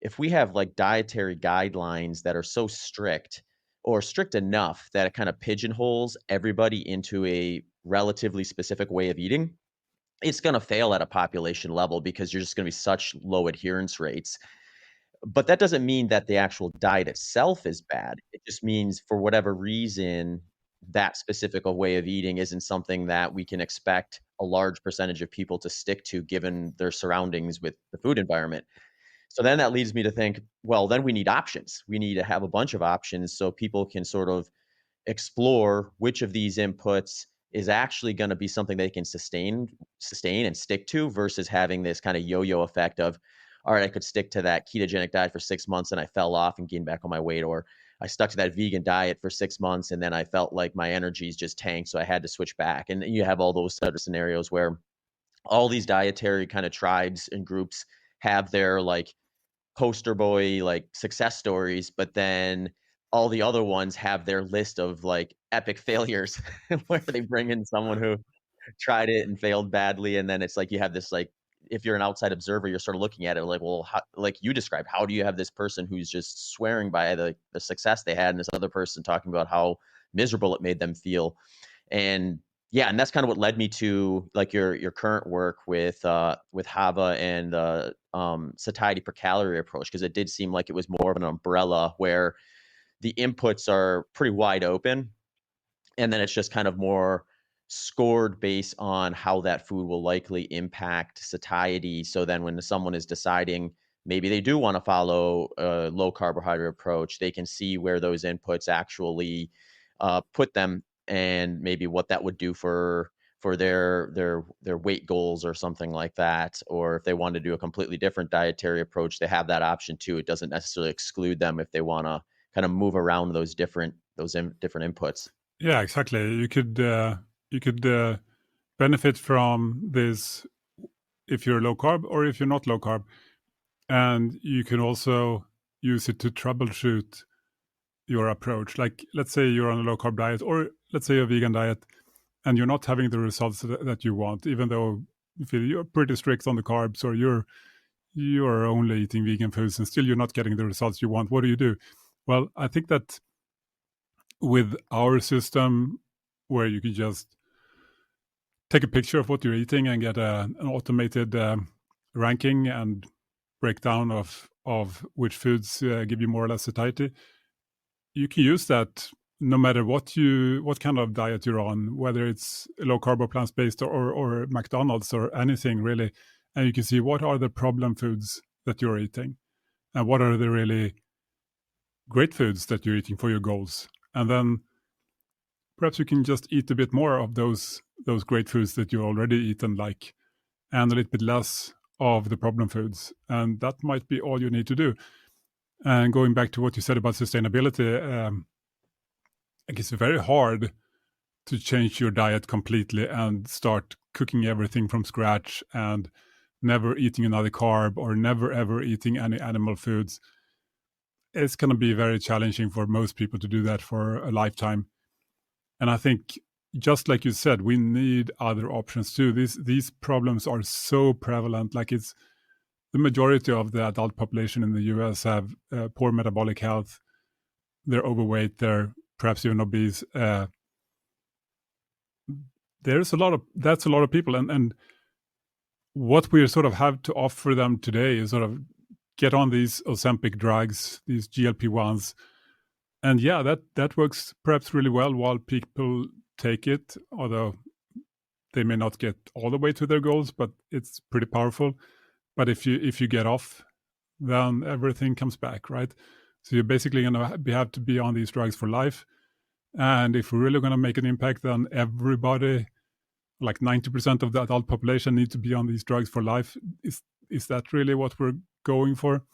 if we have like dietary guidelines that are so strict or strict enough that it kind of pigeonholes everybody into a relatively specific way of eating, it's going to fail at a population level because you're just going to be such low adherence rates. But that doesn't mean that the actual diet itself is bad. It just means for whatever reason, that specific a way of eating isn't something that we can expect a large percentage of people to stick to given their surroundings with the food environment. So then that leads me to think, well, then we need options. We need to have a bunch of options so people can sort of explore which of these inputs is actually going to be something they can sustain and stick to versus having this kind of yo-yo effect of, all right, I could stick to that ketogenic diet for 6 months and I fell off and gained back on my weight, or I stuck to that vegan diet for 6 months and then I felt like my energies just tanked, so I had to switch back. And you have all those other scenarios where all these dietary kind of tribes and groups have their like poster boy like success stories, but then all the other ones have their list of like epic failures where they bring in someone who tried it and failed badly, and then it's like you have this like, if you're an outside observer, you're sort of looking at it like, well, how, like you described, how do you have this person who's just swearing by the success they had, and this other person talking about how miserable it made them feel? And yeah, and that's kind of what led me to like your current work with Hava and satiety per calorie approach, because it did seem like it was more of an umbrella where the inputs are pretty wide open, and then it's just kind of more scored based on how that food will likely impact satiety. So then when someone is deciding maybe they do want to follow a low carbohydrate approach, they can see where those inputs actually put them, and maybe what that would do for their weight goals or something like that. Or if they want to do a completely different dietary approach, they have that option too. It doesn't necessarily exclude them if they want to kind of move around different inputs. Yeah, exactly. You could benefit from this if you're low carb or if you're not low carb, and you can also use it to troubleshoot your approach. Like, let's say you're on a low carb diet, or let's say a vegan diet, and you're not having the results that you want, even though you feel you're pretty strict on the carbs, or you're only eating vegan foods and still you're not getting the results you want. What do? Well, I think that with our system, where you can just take a picture of what you're eating and get an automated ranking and breakdown of which foods give you more or less satiety, you can use that no matter what kind of diet you're on, whether it's low carb or plant based, or McDonald's or anything really, and you can see what are the problem foods that you're eating and what are the really great foods that you're eating for your goals, and then perhaps you can just eat a bit more of those great foods that you already eat and like, and a little bit less of the problem foods, and that might be all you need to do. And going back to what you said about sustainability, like it's very hard to change your diet completely and start cooking everything from scratch and never eating another carb or never ever eating any animal foods. It's going to be very challenging for most people to do that for a lifetime. And I think, just like you said, we need other options too. These problems are so prevalent. Like, it's the majority of the adult population in the US have poor metabolic health. They're overweight. They're perhaps even obese. That's a lot of people, and what we sort of have to offer them today is sort of get on these Ozempic drugs, these GLP-1s, and yeah, that works perhaps really well while people take it, although they may not get all the way to their goals, but it's pretty powerful. But if you get off, then everything comes back, right? So you're basically going to have to be on these drugs for life. And if we're really going to make an impact, then everybody, like 90% of the adult population, need to be on these drugs for life. Is that really what we're going for?